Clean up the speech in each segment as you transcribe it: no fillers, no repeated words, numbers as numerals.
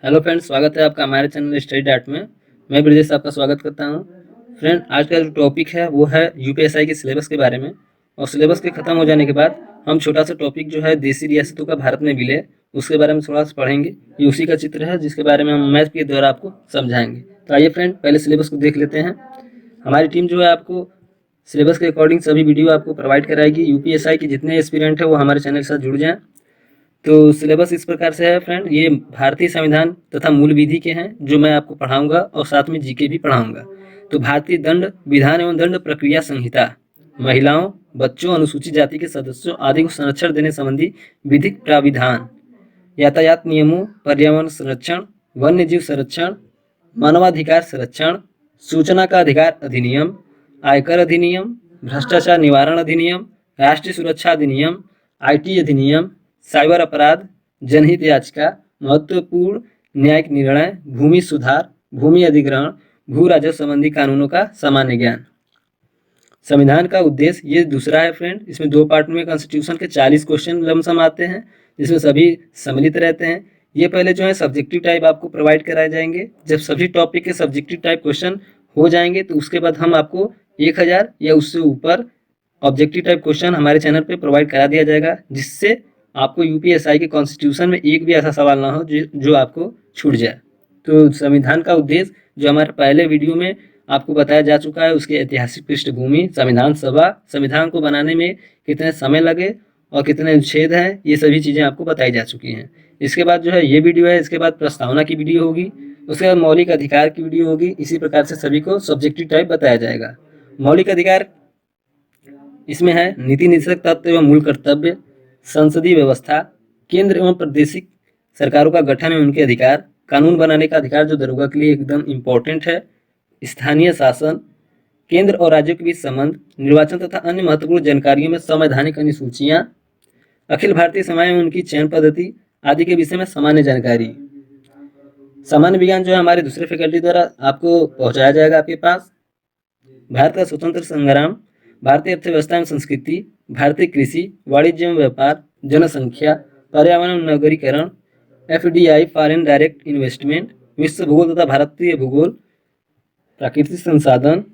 Hello friends, स्वागत है आपका हमारे चैनल स्टडी डॉट में। मैं ब्रजेश आपका स्वागत करता हूं। फ्रेंड, आज का जो टॉपिक है वो है यूपीएसआई के सिलेबस के बारे में। और सिलेबस के ख़त्म हो जाने के बाद हम छोटा सा टॉपिक जो है देसी रियासतों का भारत में विलय, उसके बारे में थोड़ा सा पढ़ेंगे। ये उसी का चित्र है जिसके बारे में हम मैथ के द्वारा आपको समझाएंगे। तो आइए फ्रेंड, पहले सिलेबस को देख लेते हैं। हमारी टीम जो है आपको सिलेबस के अकॉर्डिंग सभी वीडियो आपको प्रोवाइड कराएगी। यूपीएसआई के जितने एस्पिरेंट हैं वो हमारे चैनल के साथ जुड़ जाएँ। तो सिलेबस इस प्रकार से है फ्रेंड। ये भारतीय संविधान तथा मूल विधि के हैं जो मैं आपको पढ़ाऊंगा और साथ में जीके भी पढ़ाऊंगा। तो भारतीय दंड विधान एवं दंड प्रक्रिया संहिता, महिलाओं, बच्चों, अनुसूचित जाति के सदस्यों आदि को संरक्षण देने संबंधी विधिक प्राविधान, यातायात नियमों, पर्यावरण संरक्षण, वन्य जीव संरक्षण, मानवाधिकार संरक्षण, सूचना का अधिकार अधिनियम, आयकर अधिनियम, भ्रष्टाचार निवारण अधिनियम, राष्ट्रीय सुरक्षा अधिनियम, आईटी अधिनियम, साइबर अपराध, जनहित याचिका, महत्वपूर्ण न्यायिक निर्णय, भूमि सुधार, भूमि अधिग्रहण, भू राजस्व संबंधी कानूनों का सामान्य ज्ञान। संविधान का उद्देश्य ये दूसरा है फ्रेंड। इसमें दो पार्ट में कॉन्स्टिट्यूशन के 40 क्वेश्चन लमसम आते हैं जिसमें सभी सम्मिलित रहते हैं। ये पहले जो है सब्जेक्टिव टाइप आपको प्रोवाइड कराए जाएंगे। जब सभी टॉपिक के सब्जेक्टिव टाइप क्वेश्चन हो जाएंगे तो उसके बाद हम आपको 1000 या उससे ऊपर ऑब्जेक्टिव टाइप क्वेश्चन हमारे चैनल पे प्रोवाइड करा दिया जाएगा, जिससे आपको यूपीएसआई के कॉन्स्टिट्यूशन में एक भी ऐसा सवाल ना हो जो आपको छूट जाए। तो संविधान का उद्देश्य जो हमारे पहले वीडियो में आपको बताया जा चुका है, उसकी ऐतिहासिक पृष्ठभूमि, संविधान सभा, संविधान को बनाने में कितने समय लगे और कितने अनुच्छेद हैं, ये सभी चीज़ें आपको बताई जा चुकी हैं। इसके बाद जो है ये वीडियो है, इसके बाद प्रस्तावना की वीडियो होगी, उसके बाद मौलिक अधिकार की वीडियो होगी। इसी प्रकार से सभी को सब्जेक्टिव टाइप बताया जाएगा। मौलिक अधिकार इसमें है नीति निदेशक तत्व एवं मूल कर्तव्य, संसदीय व्यवस्था, केंद्र एवं प्रादेशिक सरकारों का गठन एवं उनके अधिकार, कानून बनाने का अधिकार जो दरोगा के लिए एकदम इम्पोर्टेंट है, स्थानीय शासन, केंद्र और राज्यों के बीच संबंध, निर्वाचन तथा अन्य महत्वपूर्ण जानकारियों में संवैधानिक अनुसूचियां, अखिल भारतीय सभाएं एवं उनकी चयन पद्धति आदि के विषय में सामान्य जानकारी। सामान्य विज्ञान जो है हमारे दूसरे फैकल्टी द्वारा आपको पहुंचाया जाएगा आपके पास। भारत का स्वतंत्र संग्राम, भारतीय अर्थव्यवस्था एवं संस्कृति, भारतीय कृषि, वाणिज्य एवं व्यापार, जनसंख्या, पर्यावरण एवं नगरीकरण, एफडीआई फॉरेन डायरेक्ट इन्वेस्टमेंट, विश्व भूगोल तथा भारतीय भूगोल, प्राकृतिक संसाधन,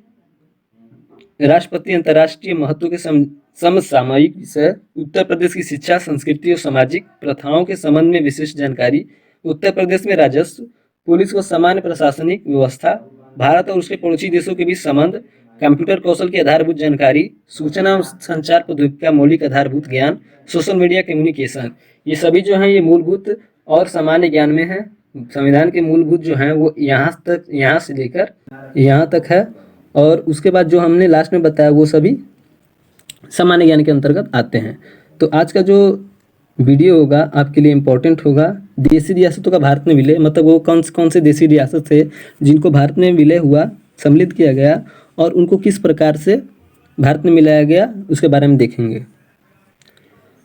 राष्ट्रपति अंतर्राष्ट्रीय महत्व के समसामयिक विषय, उत्तर प्रदेश की शिक्षा, संस्कृति और सामाजिक प्रथाओं के संबंध में विशिष्ट जानकारी, उत्तर प्रदेश में राजस्व, पुलिस व सामान्य प्रशासनिक व्यवस्था, भारत और उसके पड़ोसी देशों के बीच संबंध, कंप्यूटर कौशल की आधारभूत जानकारी, सूचना और संचार प्रौद्योगिकी का मौलिक आधारभूत ज्ञान, सोशल मीडिया कम्युनिकेशन। ये सभी जो हैं ये मूलभूत और सामान्य ज्ञान में है। संविधान के मूलभूत जो हैं वो यहाँ से लेकर यहाँ तक है, और उसके बाद जो हमने लास्ट में बताया वो सभी सामान्य ज्ञान के अंतर्गत आते हैं। तो आज का जो वीडियो होगा आपके लिए इम्पोर्टेंट होगा। देशी रियासतों का भारत में विलय, मतलब वो कौन से देशी रियासत थे जिनको भारत में विलय हुआ, सम्मिलित किया गया और उनको किस प्रकार से भारत में मिलाया गया, उसके बारे में देखेंगे।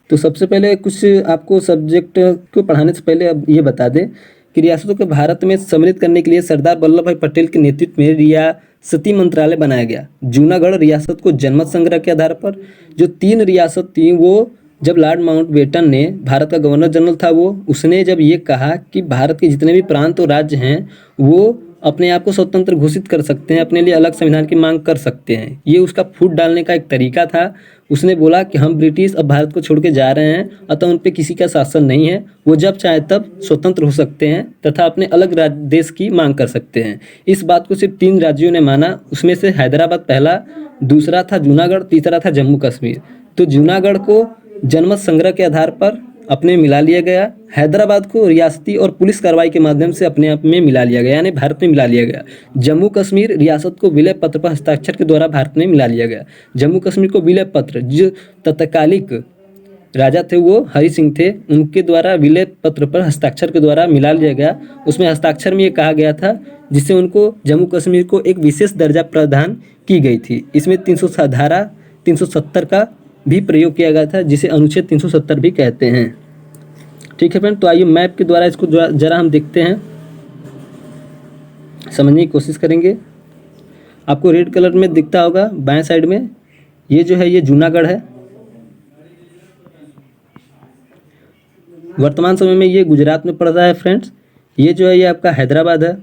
तो सबसे पहले कुछ आपको सब्जेक्ट को पढ़ाने से पहले अब ये बता दें कि रियासतों को भारत में सम्मिलित करने के लिए सरदार वल्लभ भाई पटेल के नेतृत्व में रियासती मंत्रालय बनाया गया। जूनागढ़ रियासत को जनमत संग्रह के आधार पर जो 3 रियासत थी, वो जब लॉर्ड माउंटबेटन ने, भारत का गवर्नर जनरल था वो, उसने जब ये कहा कि भारत के जितने भी प्रांत और राज्य हैं वो अपने आप को स्वतंत्र घोषित कर सकते हैं, अपने लिए अलग संविधान की मांग कर सकते हैं, ये उसका फूट डालने का एक तरीका था। उसने बोला कि हम ब्रिटिश अब भारत को छोड़ के जा रहे हैं, अतः उन पर किसी का शासन नहीं है, वो जब चाहे तब स्वतंत्र हो सकते हैं तथा अपने अलग देश की मांग कर सकते हैं। इस बात को सिर्फ 3 राज्यों ने माना, उसमें से हैदराबाद पहला, दूसरा था जूनागढ़, तीसरा था जम्मू कश्मीर। तो जूनागढ़ को जनमत संग्रह के आधार पर अपने मिला लिया गया, हैदराबाद को रियासती और पुलिस कार्रवाई के माध्यम से अपने आप में मिला लिया गया, यानी भारत में मिला लिया गया। जम्मू कश्मीर रियासत को विलय पत्र पर हस्ताक्षर के द्वारा भारत में मिला लिया गया। जम्मू कश्मीर को विलय पत्र, जो तत्कालिक राजा थे वो हरि सिंह थे, उनके द्वारा विलय पत्र पर हस्ताक्षर के द्वारा मिला लिया गया। उसमें हस्ताक्षर में ये कहा गया था जिससे उनको जम्मू कश्मीर को एक विशेष दर्जा प्रदान की गई थी। इसमें 370 का भी प्रयोग किया गया था, जिसे अनुच्छेद 370 भी कहते हैं। ठीक है फ्रेंड, तो आइए मैप के द्वारा इसको जरा हम देखते हैं, समझने की कोशिश करेंगे। आपको रेड कलर में दिखता होगा बाएं साइड में, ये जो है ये जूनागढ़ है। वर्तमान समय में ये गुजरात में पड़ रहा है फ्रेंड्स। ये जो है ये आपका हैदराबाद है।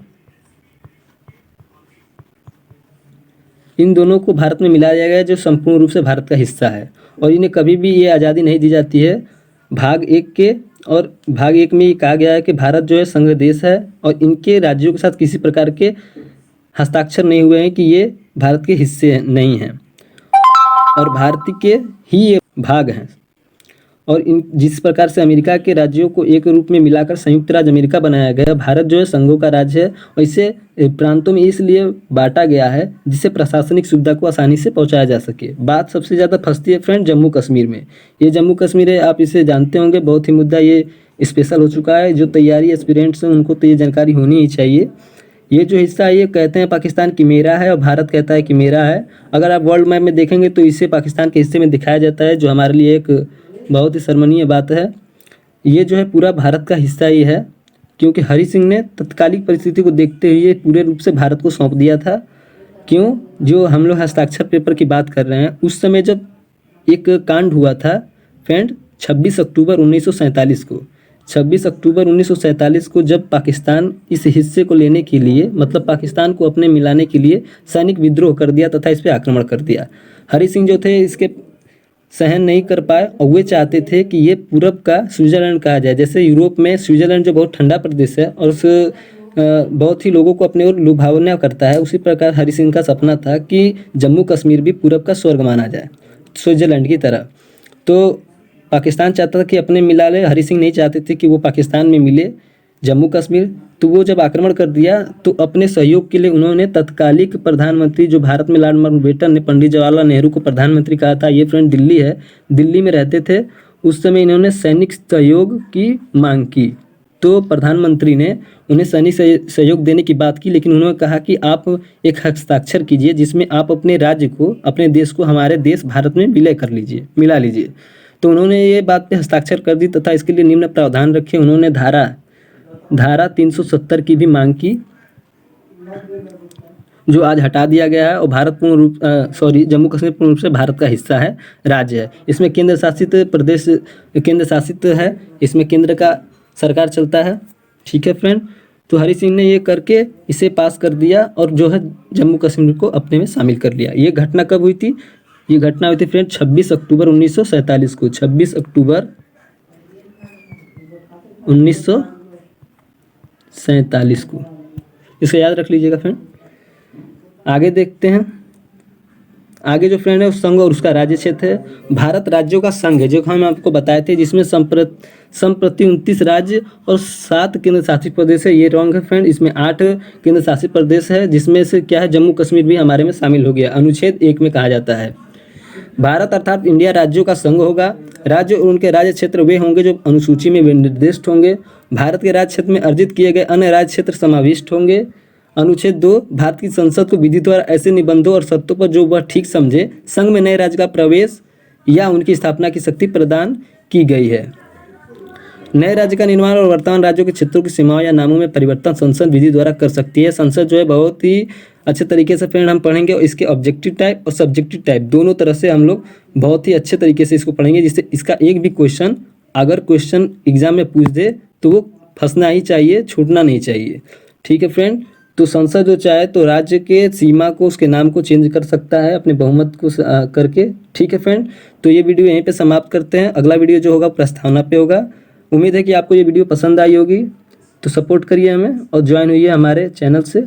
इन दोनों को भारत में मिलाया जाएगा जो संपूर्ण रूप से भारत का हिस्सा है, और इन्हें कभी भी ये आज़ादी नहीं दी जाती है। भाग 1 के और भाग 1 में ये कहा गया है कि भारत जो है संघ देश है और इनके राज्यों के साथ किसी प्रकार के हस्ताक्षर नहीं हुए हैं कि ये भारत के हिस्से नहीं हैं और भारत के ही ये भाग हैं। और इन जिस प्रकार से अमेरिका के राज्यों को एक रूप में मिलाकर संयुक्त राज्य अमेरिका बनाया गया, भारत जो है संघों का राज्य है और इसे प्रांतों में इसलिए बांटा गया है जिससे प्रशासनिक सुविधा को आसानी से पहुंचाया जा सके। बात सबसे ज़्यादा फंसती है फ्रेंड जम्मू कश्मीर में। ये जम्मू कश्मीर है, आप इसे जानते होंगे, बहुत ही मुद्दा ये स्पेशल हो चुका है। जो तैयारी एस्पिरेंट्स हैं उनको तो ये जानकारी होनी ही चाहिए। ये जो हिस्सा है ये कहते हैं पाकिस्तान की मेरा है और भारत कहता है कि मेरा है। अगर आप वर्ल्ड मैप में देखेंगे तो इसे पाकिस्तान के हिस्से में दिखाया जाता है, जो हमारे लिए एक बहुत ही शर्मनीय बात है। ये जो है पूरा भारत का हिस्सा ही है, क्योंकि हरि सिंह ने तत्कालिक परिस्थिति को देखते हुए पूरे रूप से भारत को सौंप दिया था। क्यों? जो हम लोग हस्ताक्षर पेपर की बात कर रहे हैं, उस समय जब एक कांड हुआ था फ्रेंड 26 अक्टूबर 1947 को। 26 अक्टूबर 1947 को जब पाकिस्तान इस हिस्से को लेने के लिए, मतलब पाकिस्तान को अपने मिलाने के लिए सैनिक विद्रोह कर दिया तथा इस पर आक्रमण कर दिया। हरि सिंह जो थे इसके सहन नहीं कर पाए और वे चाहते थे कि ये पूरब का स्विट्ज़रलैंड कहा जाए। जैसे यूरोप में स्विट्ज़रलैंड जो बहुत ठंडा प्रदेश है और उस बहुत ही लोगों को अपने ओर लुभावना करता है, उसी प्रकार हरि सिंह का सपना था कि जम्मू कश्मीर भी पूरब का स्वर्ग माना जाए, स्विट्ज़रलैंड की तरह। तो पाकिस्तान चाहता था कि अपने मिला ले, हरि सिंह नहीं चाहते थे कि वो पाकिस्तान में मिले जम्मू कश्मीर। तो वो जब आक्रमण कर दिया तो अपने सहयोग के लिए उन्होंने तत्कालिक प्रधानमंत्री, जो भारत में लॉर्ड माउंटबेटन ने पंडित जवाहरलाल नेहरू को प्रधानमंत्री कहा था, ये फ्रेंड दिल्ली है, दिल्ली में रहते थे उस समय, इन्होंने सैनिक सहयोग की मांग की। तो प्रधानमंत्री ने उन्हें सैनिक सहयोग देने की बात की, लेकिन उन्होंने कहा कि आप एक हस्ताक्षर कीजिए जिसमें आप अपने राज्य को, अपने देश को हमारे देश भारत में विलय कर लीजिए, मिला लीजिए। तो उन्होंने ये बात पे हस्ताक्षर कर दी तथा इसके लिए निम्न प्रावधान रखे। उन्होंने धारा 370 की भी मांग की, जो आज हटा दिया गया है, और भारत पूर्ण रूप जम्मू कश्मीर पूर्ण रूप से भारत का हिस्सा है, राज्य है। इसमें केंद्र शासित प्रदेश, केंद्र शासित है, इसमें केंद्र का सरकार चलता है। ठीक है फ्रेंड, तो हरि सिंह ने ये करके इसे पास कर दिया और जो है जम्मू कश्मीर को अपने में शामिल कर लिया। ये घटना कब हुई थी? ये घटना हुई थी फ्रेंड 26 अक्टूबर 1947 को। 26 अक्टूबर 1947 को, इसे याद रख लीजिएगा फ्रेंड। आगे देखते हैं। आगे जो फ्रेंड है उस संघ और उसका राज्य क्षेत्र है। भारत राज्यों का संघ है, जो हम आपको बताए थे, जिसमें संप्रति 29 राज्य और 7 केंद्र शासित प्रदेश है। ये रॉन्ग है फ्रेंड, इसमें 8 केंद्र शासित प्रदेश है, जिसमें से क्या है, जम्मू कश्मीर भी हमारे में शामिल हो गया। अनुच्छेद 1 में कहा जाता है भारत अर्थात इंडिया राज्यों का संघ होगा। राज्य और उनके राज्य क्षेत्र वे होंगे जो अनुसूची में निर्दिष्ट होंगे। भारत के राज्य क्षेत्र में अर्जित किए गए अन्य राज्य क्षेत्र समाविष्ट होंगे। अनुच्छेद 2, भारत की संसद को विधि द्वारा ऐसे निबंधों और शर्तों पर जो वह ठीक समझे संघ में नए राज्य का प्रवेश या उनकी स्थापना की शक्ति प्रदान की गई है। नए राज्य का निर्माण और वर्तमान राज्यों के क्षेत्रों की सीमाओं या नामों में परिवर्तन संसद विधि द्वारा कर सकती है। संसद जो है बहुत ही अच्छे तरीके से फ्रेंड हम पढ़ेंगे, और इसके ऑब्जेक्टिव टाइप और सब्जेक्टिव टाइप दोनों तरह से हम लोग बहुत ही अच्छे तरीके से इसको पढ़ेंगे, जिससे इसका एक भी क्वेश्चन अगर क्वेश्चन एग्जाम में पूछ दे तो वो फंसना ही चाहिए, छूटना नहीं चाहिए। ठीक है फ्रेंड, तो संसद जो चाहे तो राज्य के सीमा को, उसके नाम को चेंज कर सकता है अपने बहुमत को करके। ठीक है फ्रेंड, तो ये वीडियो यहीं पे समाप्त करते हैं। अगला वीडियो जो होगा प्रस्तावना पे होगा। उम्मीद है कि आपको ये वीडियो पसंद आई होगी, तो सपोर्ट करिए हमें और ज्वाइन होइए हमारे चैनल से।